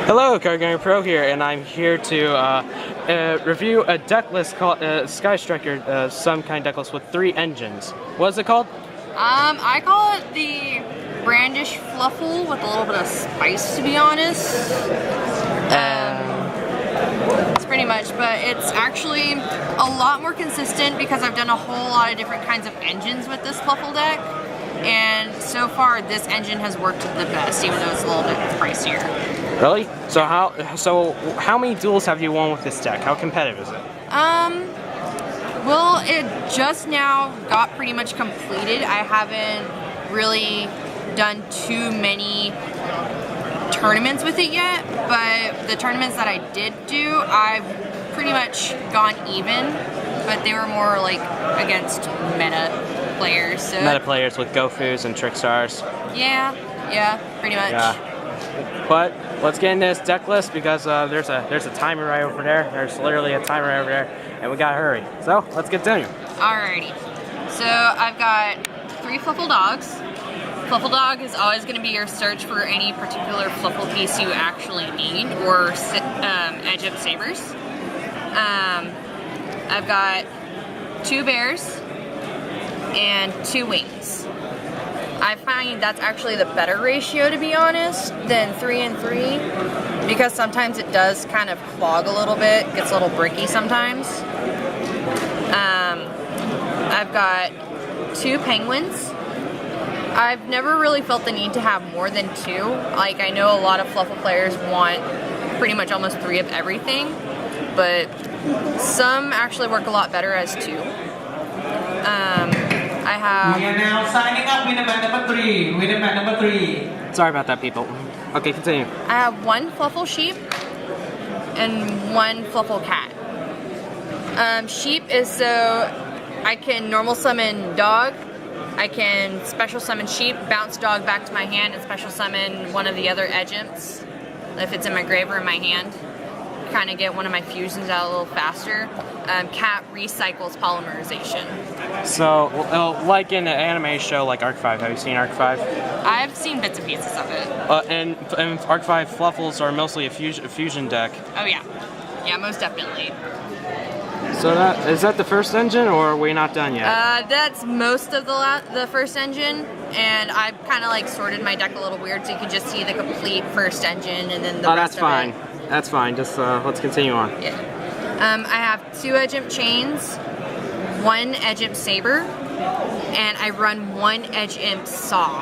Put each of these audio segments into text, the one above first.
Hello, Card Game Pro here, and I'm here to review a deck list called Sky Striker, some kind deck list with 3 engines. What is it called? I call it the Brandish Fluffle with a little bit of spice, to be honest. It's pretty much, but it's actually a lot more consistent because I've done a whole lot of different kinds of engines with this Fluffle deck. And so far, this engine has worked the best, even though it's a little bit pricier. Really? So how many duels have you won with this deck? How competitive is it? Well, it just now got pretty much completed. I haven't really done too many tournaments with it yet, but the tournaments that I did do, I've pretty much gone even, but they were more like against meta players. So Meta players with Gofus and Trickstars. Yeah, pretty much. Yeah. But let's get into this deck list because there's a timer right over there. There's literally a timer right over there, and we gotta hurry. So let's get to it. Alrighty. So I've got 3 Fluffle Dogs. Fluffle Dog is always going to be your search for any particular Fluffle piece you actually need, or Edge Up Sabers. I've got 2 Bears and 2 Wings. I find that's actually the better ratio, to be honest, than 3 and 3, because sometimes it does kind of clog a little bit, gets a little bricky sometimes. I've got 2 Penguins. I've never really felt the need to have more than 2. Like, I know a lot of Fluffle players want pretty much almost 3 of everything, but some actually work a lot better as 2. I have... We are now signing up winner man number 3. Winner man number 3. Sorry about that, people. Okay, continue. I have 1 Fluffle Sheep and 1 Fluffle Cat. Sheep is so I can normal summon Dog, I can special summon Sheep, bounce Dog back to my hand, and special summon one of the other Edge Imps if it's in my grave or in my hand. Kind of get one of my fusions out a little faster. Cat recycles polymerization. So, like in an anime show like Arc 5, have you seen Arc 5? I've seen bits and pieces of it. And Arc 5 Fluffles are mostly a fusion deck. Oh yeah. Yeah, most definitely. So is that the first engine, or are we not done yet? That's most of the first engine, and I've kind of like sorted my deck a little weird so you can just see the complete first engine and then the rest that's fine. of it. That's fine. Just let's continue on. Yeah. I have 2 Edge Imp Chains, 1 Edge Imp Saber, and I run 1 Edge Imp Saw.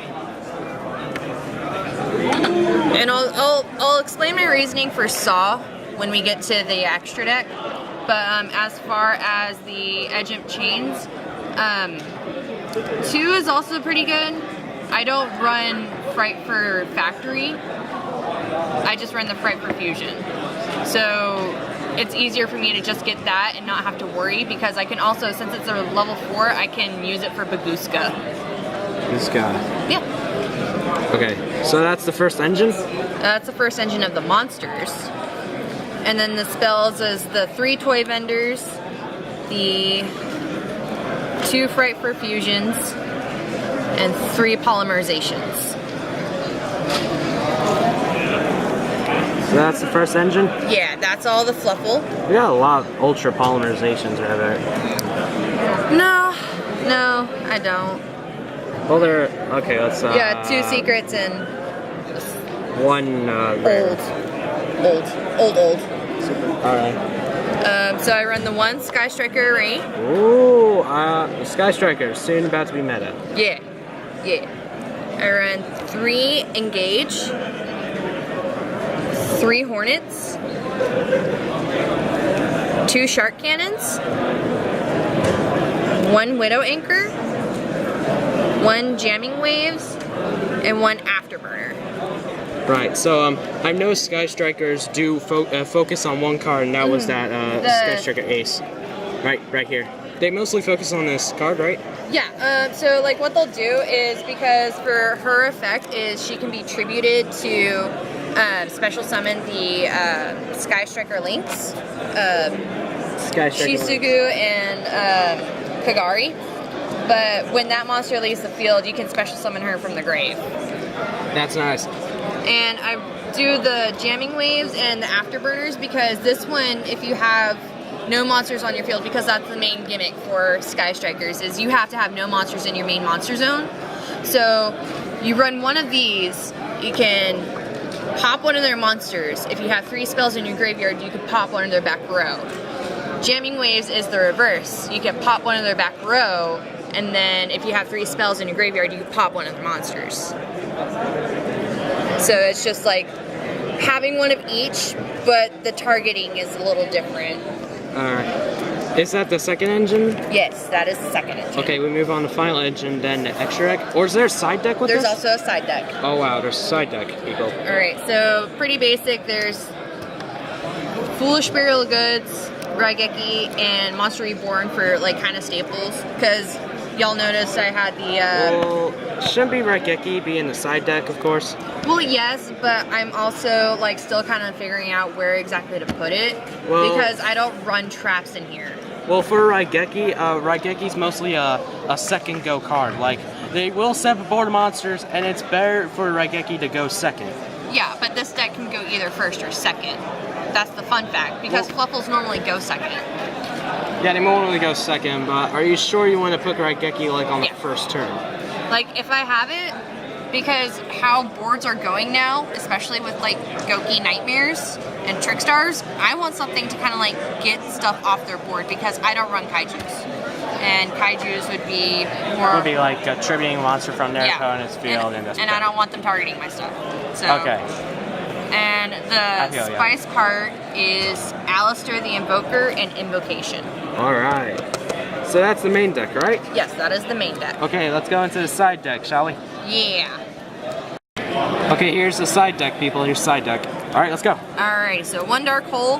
And I'll explain my reasoning for Saw when we get to the extra deck. But as far as the Edge Imp Chains, 2 is also pretty good. I don't run Fright for Factory. I just run the Fright for Fusion. So it's easier for me to just get that and not have to worry, because I can also, since it's a level 4, I can use it for Bagooska. Bagooska. Yeah. Okay, so that's the first engine? That's the first engine of the monsters. And then the spells is the 3 Toy Vendors, the 2 Fright for Fusions, and 3 Polymerizations. So that's the first engine? Yeah, that's all the Fluffle. We got a lot of ultra polymerizations right there. No, I don't. Well, okay, let's... Yeah, 2 secrets and... 1, Old. Alright. So I run the 1 Sky Striker Array. Ooh, Sky Striker, soon about to be meta. Yeah. I run 3 Engage, 3 Hornets, 2 Shark Cannons, 1 Widow Anchor, 1 Jamming Waves, and 1 Afterburner. Right, so I know Sky Strikers do focus on 1 card, and that was that Sky Striker Ace. Right here. They mostly focus on this card, right? Yeah, so like what they'll do is, because for her effect is she can be tributed to special summon the Sky Striker Lynx, Sky Striker Shisugu, and Kagari. But when that monster leaves the field, you can special summon her from the grave. That's nice. And do the jamming waves and the afterburners because this one, if you have no monsters on your field, because that's the main gimmick for Sky Strikers, is you have to have no monsters in your main monster zone. So you run one of these, you can pop one of their monsters. If you have 3 spells in your graveyard, you can pop one of their back row. Jamming waves is the reverse. You can pop one of their back row, and then if you have 3 spells in your graveyard, you can pop one of the monsters. So it's just like having one of each, but the targeting is a little different. Alright. Is that the second engine? Yes, that is the second engine. Okay, we move on to final engine, then the extra deck. Or is there a side deck with There's this? also a side deck. Oh wow, there's a side deck, people. Alright, so pretty basic. There's Foolish Burial of Goods, Raigeki, and Monster Reborn for like kind of staples. Because y'all noticed I had the... Well, shouldn't be Raigeki be in the side deck, of course. Well, yes, but I'm also like still kind of figuring out where exactly to put it. Well, because I don't run traps in here. Well, for Raigeki, Raigeki's mostly a second go card. Like, they will set up board monsters, and it's better for Raigeki to go second. Yeah, but this deck can go either first or second. That's the fun fact, because Fluffles normally go second. Yeah, they normally go second, but are you sure you want to put Raigeki, like, on the first turn? Like, if I have it, because how boards are going now, especially with, like, Goki Nightmares and Trickstars, I want something to kind of, like, get stuff off their board, because I don't run Kaijus. And Kaijus would be more... It would be like a tributing monster from their opponent's field. And I don't want them targeting my stuff. So, okay. And the spice part is Alistair the Invoker and Invocation. Alright. So that's the main deck, right? Yes, that is the main deck. Okay, let's go into the side deck, shall we? Yeah. Okay, here's the side deck, people. Here's the side deck. Alright, let's go. Alright, so 1 Dark Hole.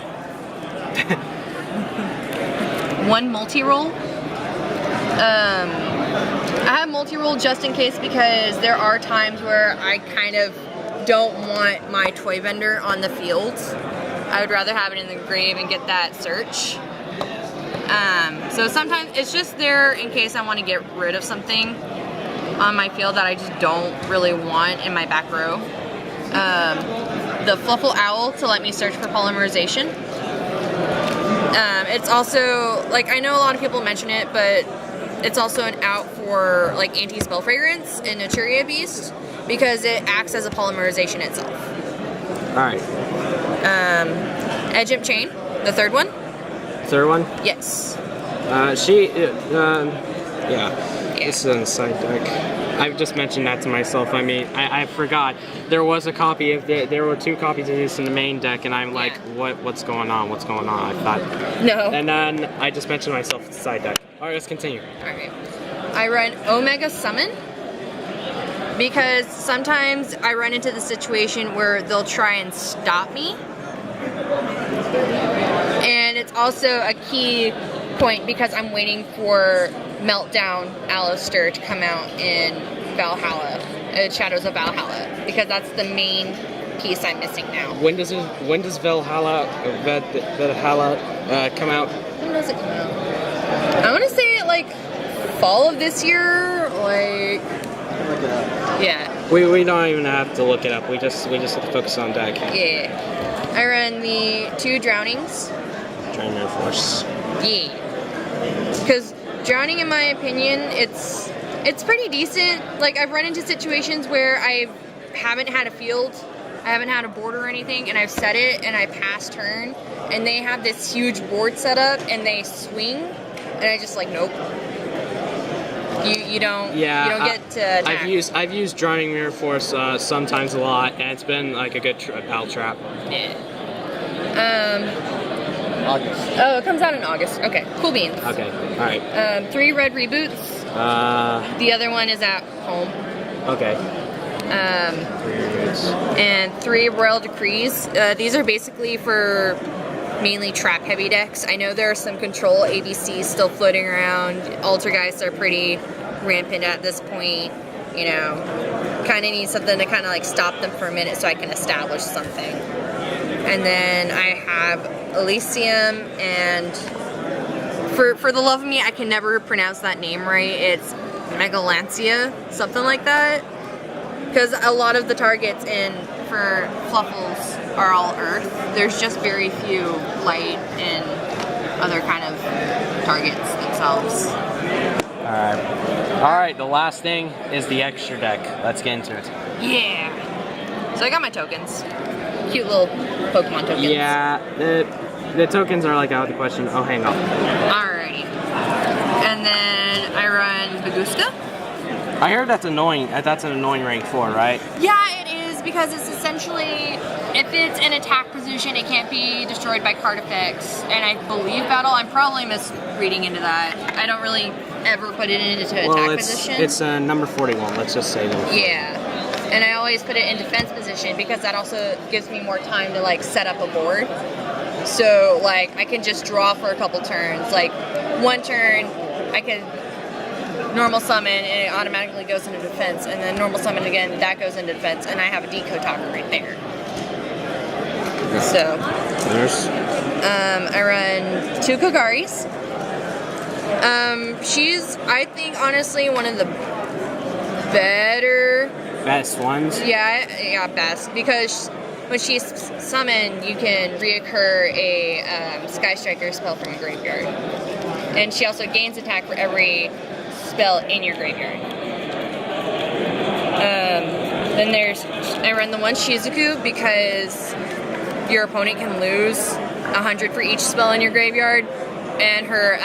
1 multi-roll. I have multi-roll just in case because there are times where I kind of don't want my toy vendor on the field. I would rather have it in the grave and get that search. So sometimes it's just there in case I want to get rid of something on my field that I just don't really want in my back row. The Fluffle Owl to let me search for polymerization. It's also, like, I know a lot of people mention it, but it's also an out for, like, anti-spell fragrance in Naturia Beast because it acts as a polymerization itself. Alright. Edge Imp Chain, the third one. Third one? Yes. Yeah. This is on the side deck. I've just mentioned that to myself. I mean, I forgot. There was a copy of there were 2 copies of this in the main deck, and I'm like, what's going on? What's going on? I thought. No. And then I just mentioned to myself it's the side deck. Alright, let's continue. Alright. I run Omega Summon because sometimes I run into the situation where they'll try and stop me. And it's also a key point because I'm waiting for Meltdown Alistair to come out in Valhalla, Shadows of Valhalla, because that's the main piece I'm missing now. When does Valhalla come out? When does it come out? I want to say like fall of this year, like yeah. We don't even have to look it up. We just have to focus on deck. Yeah. I run the 2 Drownings. Drowning Force. Yeah. Because Drowning, in my opinion, it's pretty decent. Like, I've run into situations where I haven't had a field, I haven't had a board or anything, and I've set it, and I pass turn, and they have this huge board set up, and they swing, and I just like, nope. You don't get to attack. I've used Drowning Mirror Force sometimes a lot, and it's been like a good battle trap. Yeah. August. Oh, it comes out in August. Okay, cool beans. Okay, all right. 3 red reboots. The other one is at home. Okay. 3 reboots. And 3 Royal Decrees. These are basically for mainly trap heavy decks. I know there are some control ABCs still floating around. Altergeist are pretty rampant at this point. You know, kind of need something to kind of like stop them for a minute so I can establish something. And then I have Elysium, and for the love of me, I can never pronounce that name right. It's Megalancia, something like that. Because a lot of the targets in for Fluffles are all Earth. There's just very few light and other kind of targets themselves. Alright, the last thing is the extra deck. Let's get into it. Yeah. So I got my tokens. Cute little Pokemon tokens. Yeah, the tokens are like out of the question. Oh, hang on. Alrighty. And then I run Bagusta. I heard that's annoying. That's an annoying rank 4, right? Yeah, it is, because it's essentially, if it's in attack position, it can't be destroyed by card effects. And I believe battle, I'm probably misreading into that. I don't really ever put it into attack position. It's number 41, let's just say that. Yeah. And I always put it in defense position because that also gives me more time to like set up a board. So like I can just draw for a couple turns. Like one turn I can normal summon and it automatically goes into defense, and then normal summon again, that goes into defense, and I have a Decode Talker right there. So I run 2 Kogaris. She's, I think, honestly, one of the best ones? Yeah, best. Because when she's summoned, you can reoccur a Sky Striker spell from your graveyard. And she also gains attack for every spell in your graveyard. Then I run the 1 Shizuku because your opponent can lose 100 for each spell in your graveyard. And her,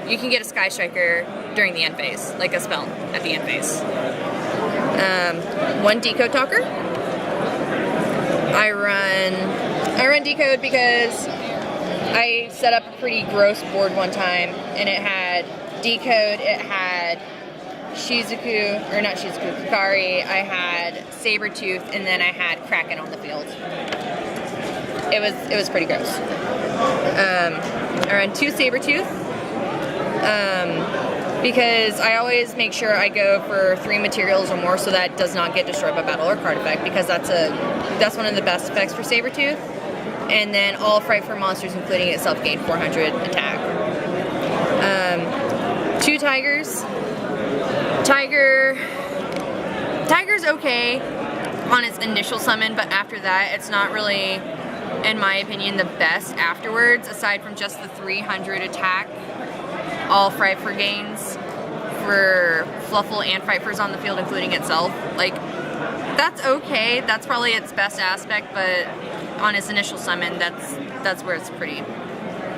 you can get a Sky Striker during the end phase, like a spell at the end phase. 1 Decode Talker. I run Decode because I set up a pretty gross board one time, and it had Decode, it had Shizuku, or not Shizuku, Kukari, I had Sabretooth, and then I had Kraken on the field. It was pretty gross. I run 2 Sabretooth. Because I always make sure I go for 3 materials or more so that does not get destroyed by battle or card effect, because that's one of the best effects for Sabretooth. And then all Frightfur monsters, including itself, gain 400 attack. 2 Tigers. Tiger's okay on its initial summon, but after that it's not really, in my opinion, the best afterwards, aside from just the 300 attack. All Frightfur gains for Fluffle and Frightfurs on the field, including itself. Like, that's okay. That's probably its best aspect, but on its initial summon, that's where it's pretty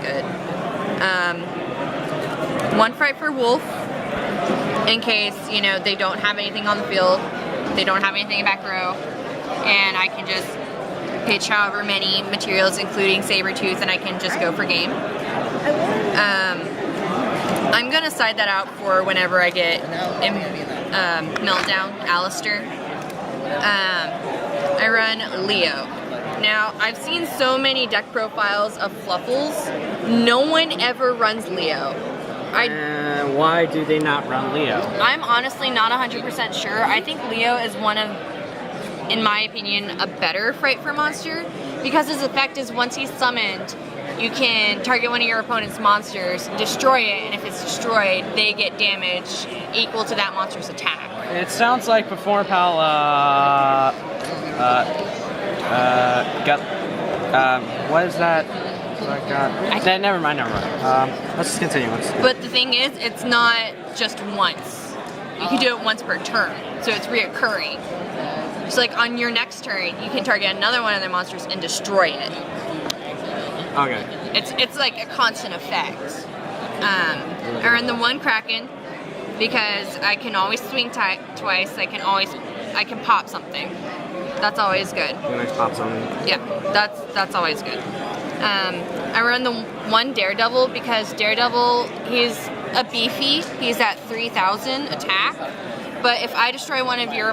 good. 1 Frightfur Wolf, in case, you know, they don't have anything on the field, they don't have anything in back row, and I can just pitch however many materials, including Sabretooth, and I can just go for game. I'm gonna side that out for whenever I get Meltdown, Alistair. I run Leo. Now, I've seen so many deck profiles of Fluffles. No one ever runs Leo. Why do they not run Leo? I'm honestly not 100% sure. I think Leo is one of, in my opinion, a better Frightfur monster, because his effect is once he's summoned, you can target one of your opponent's monsters, destroy it, and if it's destroyed, they get damage equal to that monster's attack. It sounds like before Pal, what is that? Never mind. Let's just continue. But the thing is, it's not just once. You can do it once per turn, so it's reoccurring. So like on your next turn, you can target another one of their monsters and destroy it. Okay. It's like a constant effect. I run the 1 Kraken because I can always swing twice. I can pop something. That's always good. When I pop something. Yeah, that's always good. I run the 1 Daredevil because Daredevil, he's a beefy. He's at 3,000 attack. But if I destroy one of your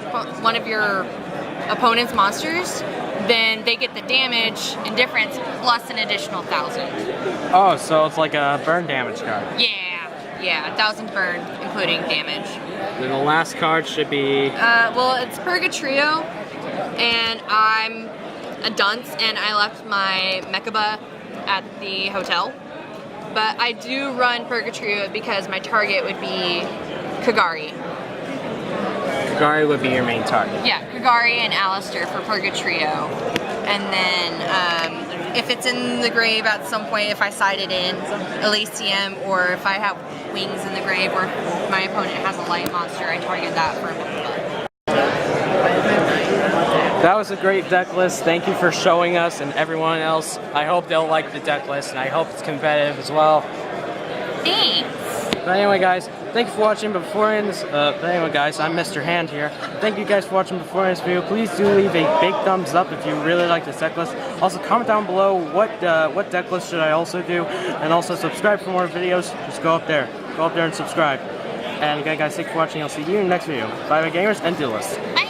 opponent's monsters, then they get the damage and difference plus an additional 1,000. Oh, so it's like a burn damage card. Yeah, 1,000 burn, including damage. Then the last card should be... well, it's Purgatrio, and I'm a dunce, and I left my Mechaba at the hotel. But I do run Purgatrio because my target would be Kagari. Kagari would be your main target. Yeah, Kagari and Alistair for Purgatrio. And then if it's in the grave at some point, if I side it in, Elysium, or if I have Wings in the grave, or if my opponent has a light monster, I target that for a Pokemon. That was a great deck list. Thank you for showing us and everyone else. I hope they'll like the deck list, and I hope it's competitive as well. Thanks. But anyway, guys, thank you for watching. But anyway, guys, I'm Mr. Hand here. Thank you guys for watching before this video. Please do leave a big thumbs up if you really like this deck list. Also, comment down below what deck list should I also do, and also subscribe for more videos. Just go up there and subscribe. And again, guys, thanks for watching. I'll see you in the next video. Bye, gamers and duelists. Bye.